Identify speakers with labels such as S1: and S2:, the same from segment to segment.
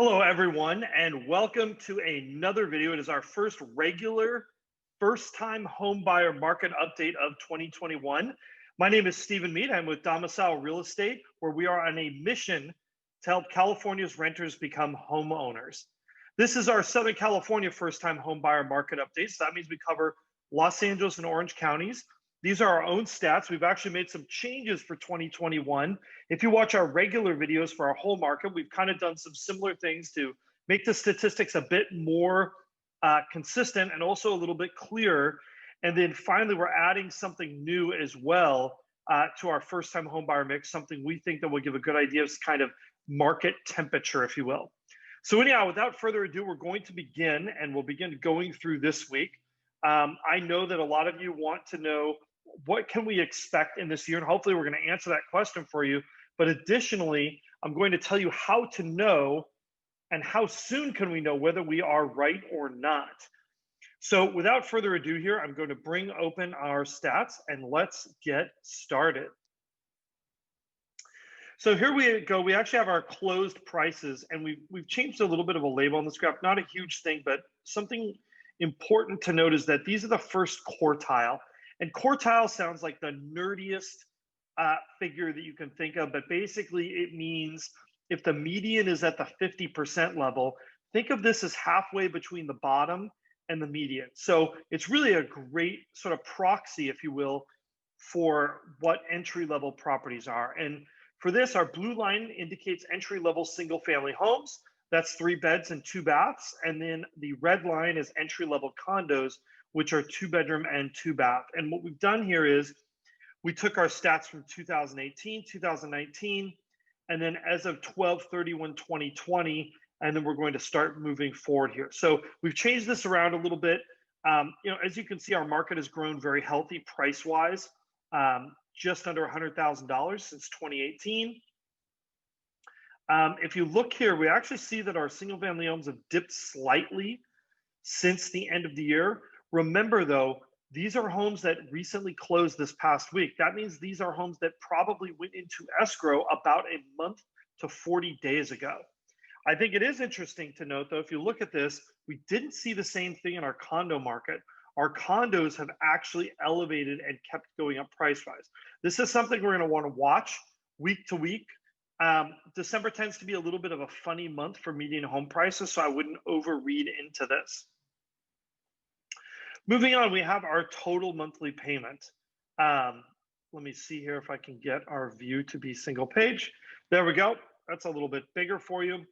S1: Hello, everyone, and welcome to another video. It is our first regular first-time home buyer market update of 2021. My name is Stephen Mead. I'm with Domicile Real Estate, where we are on a mission to help California's renters become homeowners. This is our Southern California first-time home buyer market update. So that means we cover Los Angeles and Orange counties. These are our own stats. We've actually made some changes for 2021. If you watch our regular videos for our whole market, we've kind of done some similar things to make the statistics a bit more consistent and also a little bit clearer. And then finally, we're adding something new as well to our first-time home buyer mix, something we think that will give a good idea of kind of market temperature, if you will. So anyhow, without further ado, we're going to begin, and we'll begin going through this week. I know that a lot of you want to know what can we expect in this year, and hopefully we're going to answer that question for you. But additionally, I'm going to tell you how to know and how soon can we know whether we are right or not. So without further ado here, I'm going to bring open our stats and let's get started. So here we go. We actually have our closed prices, and we've changed a little bit of a label on this graph. Not a huge thing, but something important to note is that these are the first quartile. And quartile sounds like the nerdiest figure that you can think of, but basically it means if the median is at the 50% level, think of this as halfway between the bottom and the median. So it's really a great sort of proxy, if you will, for what entry-level properties are. And for this, our blue line indicates entry-level single-family homes. That's 3 beds and 2 baths. And then the red line is entry-level condos, which are 2-bedroom and 2-bath. And what we've done here is we took our stats from 2018, 2019, and then as of 12/31/2020, and then we're going to start moving forward here. So we've changed this around a little bit. As you can see, our market has grown very healthy price-wise, just under $100,000 since 2018. If you look here, we actually see that our single-family homes have dipped slightly since the end of the year. Remember, though, these are homes that recently closed this past week. That means these are homes that probably went into escrow about a month to 40 days ago. I think it is interesting to note, though, if you look at this, we didn't see the same thing in our condo market. Our condos have actually elevated and kept going up price-wise. This is something we're going to want to watch week to week. December tends to be a little bit of a funny month for median home prices, so I wouldn't overread into this. Moving on, we have our total monthly payment. Let me see here if I can get our view to be single page. There we go. That's a little bit bigger for you.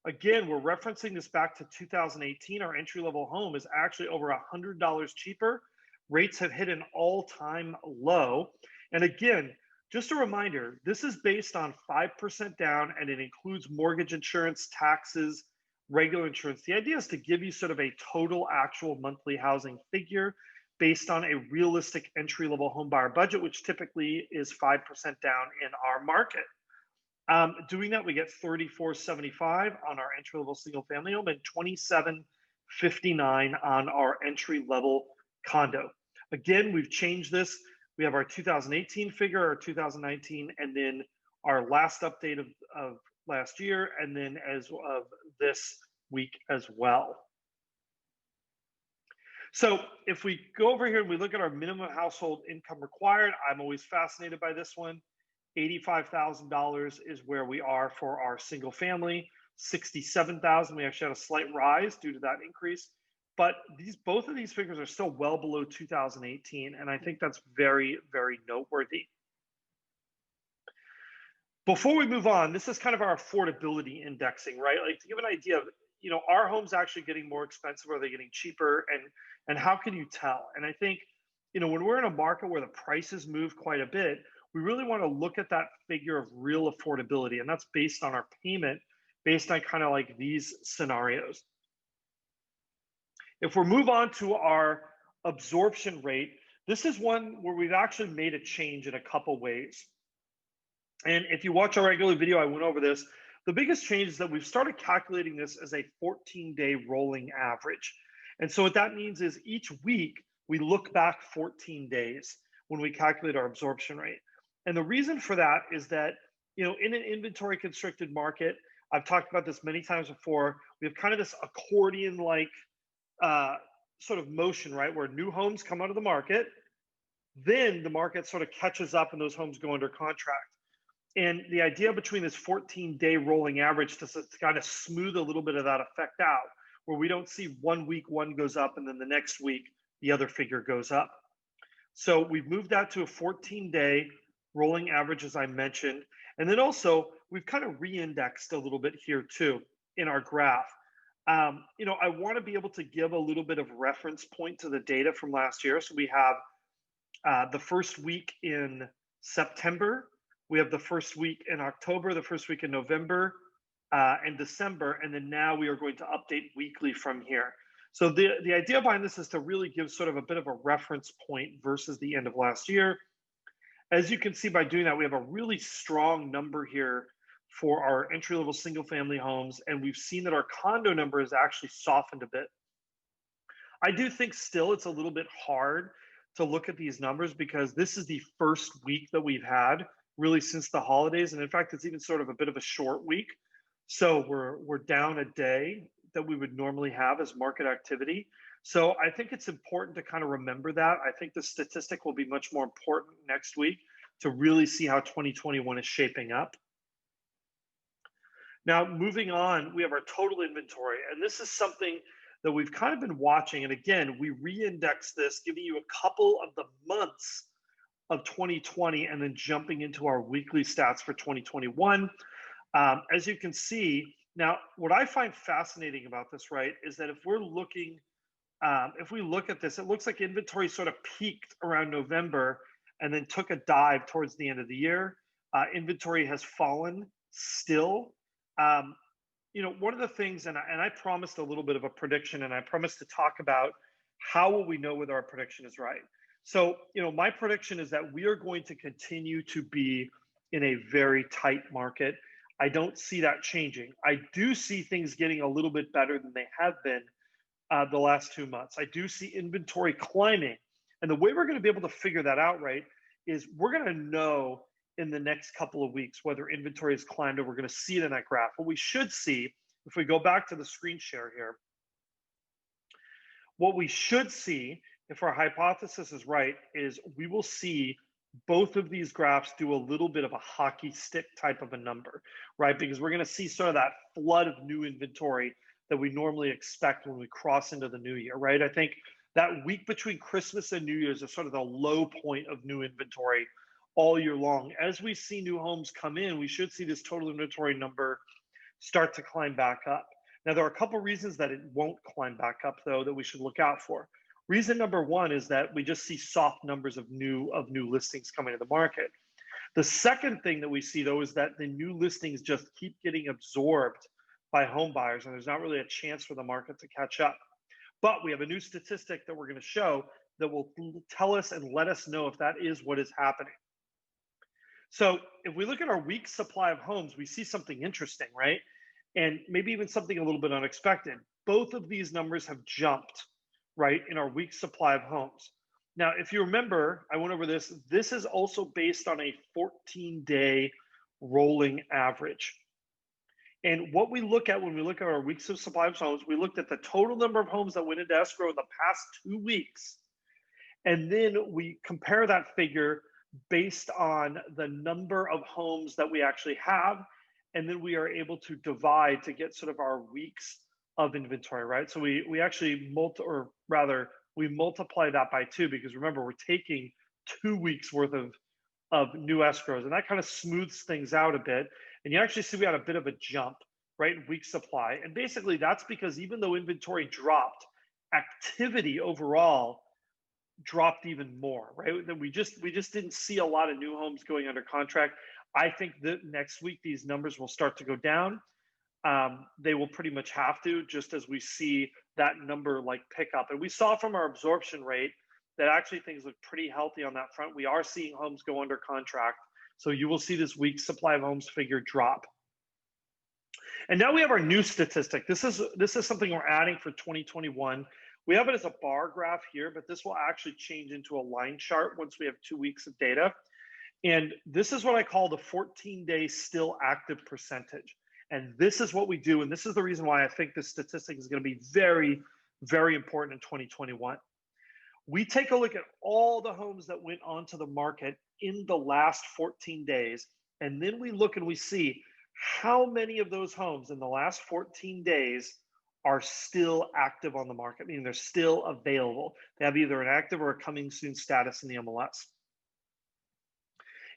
S1: Again, we're referencing this back to 2018. Our entry-level home is actually over $100 cheaper. Rates have hit an all-time low. And again, just a reminder, this is based on 5% down, and it includes mortgage insurance, taxes, regular insurance. The idea is to give you sort of a total actual monthly housing figure based on a realistic entry-level home buyer budget, which typically is 5% down in our market. Doing that, we get $34.75 on our entry-level single-family home and $27.59 on our entry-level condo. Again, we've changed this. We have our 2018 figure, our 2019, and then our last update of last year, and then as of this week as well. So if we go over here and we look at our minimum household income required, I'm always fascinated by this one. $85,000 is where we are for our single family. $67,000, we actually had a slight rise due to that increase. But both of these figures are still well below 2018, and I think that's very, very noteworthy. Before we move on, this is kind of our affordability indexing, right? Like to give an idea of, are homes actually getting more expensive? Or are they getting cheaper? And how can you tell? And I think, when we're in a market where the prices move quite a bit, we really want to look at that figure of real affordability. And that's based on our payment, based on kind of like these scenarios. If we move on to our absorption rate, this is one where we've actually made a change in a couple ways. And if you watch our regular video, I went over this. The biggest change is that we've started calculating this as a 14-day rolling average. And so what that means is each week we look back 14 days when we calculate our absorption rate. And the reason for that is that, in an inventory constricted market, I've talked about this many times before. We have kind of this accordion-like uh, sort of motion, right, where new homes come onto the market, then the market sort of catches up and those homes go under contract. And the idea between this 14-day rolling average to kind of smooth a little bit of that effect out, where we don't see 1 week one goes up and then the next week the other figure goes up. So we've moved that to a 14-day rolling average, as I mentioned. And then also we've kind of re-indexed a little bit here too in our graph. I want to be able to give a little bit of reference point to the data from last year. So we have the first week in September, we have the first week in October, the first week in November, and December, and then now we are going to update weekly from here. So the idea behind this is to really give sort of a bit of a reference point versus the end of last year. As you can see by doing that, we have a really strong number here for our entry-level single-family homes, and we've seen that our condo number has actually softened a bit. I do think still it's a little bit hard to look at these numbers because this is the first week that we've had really since the holidays, and in fact, it's even sort of a bit of a short week. So we're down a day that we would normally have as market activity. So I think it's important to kind of remember that. I think the statistic will be much more important next week to really see how 2021 is shaping up. Now, moving on, we have our total inventory, and this is something that we've kind of been watching. And again, we re-index this, giving you a couple of the months of 2020 and then jumping into our weekly stats for 2021. As you can see, now, what I find fascinating about this, right, is that if we look at this, it looks like inventory sort of peaked around November and then took a dive towards the end of the year. Inventory has fallen still. One of the things, and I promised a little bit of a prediction, and I promised to talk about how will we know whether our prediction is right. So, my prediction is that we are going to continue to be in a very tight market. I don't see that changing. I do see things getting a little bit better than they have been the last 2 months. I do see inventory climbing. And the way we're going to be able to figure that out, right, is we're going to know in the next couple of weeks whether inventory has climbed, or we're going to see it in that graph. What we should see, if we go back to the screen share here, what we should see, if our hypothesis is right, is we will see both of these graphs do a little bit of a hockey stick type of a number, right? Because we're going to see sort of that flood of new inventory that we normally expect when we cross into the new year, right? I think that week between Christmas and New Year's is sort of the low point of new inventory all year long. As we see new homes come in, we should see this total inventory number start to climb back up. Now, there are a couple of reasons that it won't climb back up, though, that we should look out for. Reason number one is that we just see soft numbers of new listings coming to the market. The second thing that we see, though, is that the new listings just keep getting absorbed by home buyers, and there's not really a chance for the market to catch up. But we have a new statistic that we're going to show that will tell us and let us know if that is what is happening. So if we look at our week supply of homes, we see something interesting, right? And maybe even something a little bit unexpected. Both of these numbers have jumped, right, in our week supply of homes. Now, if you remember, I went over this. This is also based on a 14-day rolling average. And what we look at when we look at our weeks of supply of homes, we looked at the total number of homes that went into escrow in the past 2 weeks. And then we compare that figure based on the number of homes that we actually have. And then we are able to divide to get sort of our weeks of inventory, right? So we actually we multiply that by 2, because remember, we're taking 2 weeks worth of new escrows, and that kind of smooths things out a bit. And you actually see we had a bit of a jump, right, in week supply. And basically that's because even though inventory dropped, activity overall dropped even more, right? That we just didn't see a lot of new homes going under contract. I think that next week these numbers will start to go down. They will pretty much have to, just as we see that number like pick up. And we saw from our absorption rate that actually things look pretty healthy on that front. We are seeing homes go under contract. So you will see this week's supply of homes figure drop. And now we have our new statistic. This is something we're adding for 2021. We have it as a bar graph here, but this will actually change into a line chart once we have 2 weeks of data. And this is what I call the 14-day still active percentage. And this is what we do. And this is the reason why I think this statistic is going to be very, very important in 2021. We take a look at all the homes that went onto the market in the last 14 days. And then we look and we see how many of those homes in the last 14 days are still active on the market, meaning they're still available. They have either an active or a coming soon status in the MLS.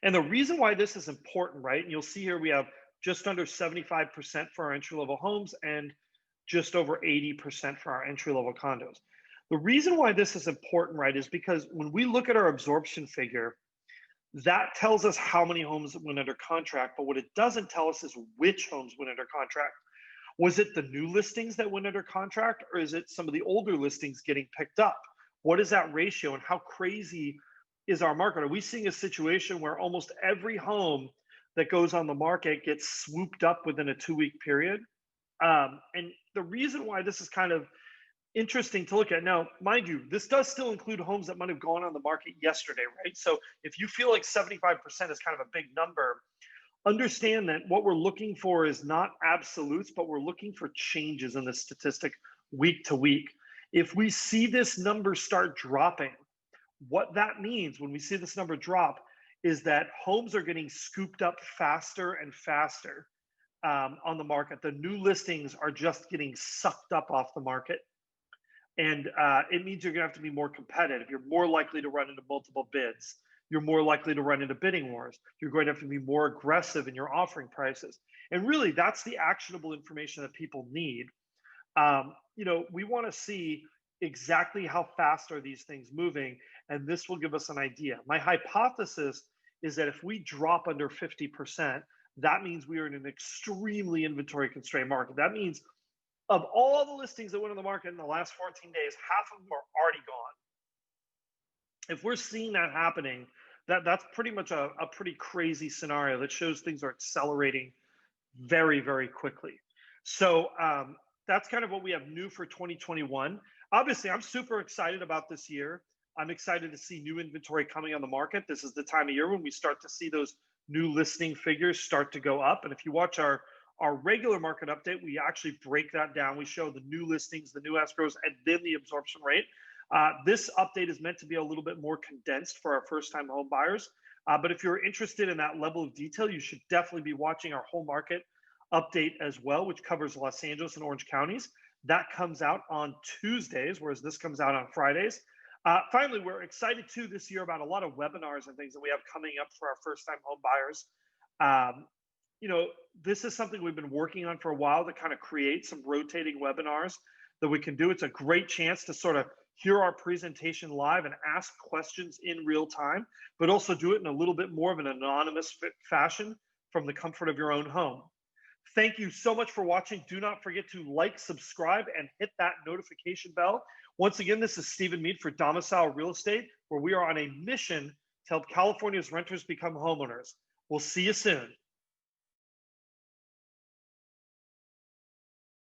S1: And the reason why this is important, right? And you'll see here we have just under 75% for our entry-level homes and just over 80% for our entry-level condos. The reason why this is important, right, is because when we look at our absorption figure, that tells us how many homes went under contract, but what it doesn't tell us is which homes went under contract. Was it the new listings that went under contract, or is it some of the older listings getting picked up? What is that ratio, and how crazy is our market? Are we seeing a situation where almost every home that goes on the market gets swooped up within a 2-week period? And the reason why this is kind of interesting to look at. Now, mind you, this does still include homes that might have gone on the market yesterday, right? So if you feel like 75% is kind of a big number, understand that what we're looking for is not absolutes, but we're looking for changes in the statistic week to week. If we see this number start dropping, what that means when we see this number drop is that homes are getting scooped up faster and faster on the market. The new listings are just getting sucked up off the market. And it means you're going to have to be more competitive. You're more likely to run into multiple bids. You're more likely to run into bidding wars. You're going to have to be more aggressive in your offering prices. And really, that's the actionable information that people need. We want to see exactly how fast are these things moving, and this will give us an idea. My hypothesis is that if we drop under 50%, that means we are in an extremely inventory constrained market. That means of all the listings that went on the market in the last 14 days, half of them are already gone. If we're seeing that happening, that's pretty much a pretty crazy scenario that shows things are accelerating very, very quickly. So that's kind of what we have new for 2021. Obviously, I'm super excited about this year. I'm excited to see new inventory coming on the market. This is the time of year when we start to see those new listing figures start to go up. And if you watch our regular market update, we actually break that down. We show the new listings, the new escrows, and then the absorption rate. This update is meant to be a little bit more condensed for our first-time home buyers. But if you're interested in that level of detail, you should definitely be watching our whole market update as well, which covers Los Angeles and Orange counties. That comes out on Tuesdays, whereas this comes out on Fridays. Finally, we're excited too this year about a lot of webinars and things that we have coming up for our first-time home buyers. This is something we've been working on for a while to kind of create some rotating webinars that we can do. It's a great chance to sort of hear our presentation live and ask questions in real time, but also do it in a little bit more of an anonymous fashion from the comfort of your own home. Thank you so much for watching. Do not forget to like, subscribe, and hit that notification bell. Once again, this is Stephen Mead for Domicile Real Estate, where we are on a mission to help California's renters become homeowners. We'll see you soon.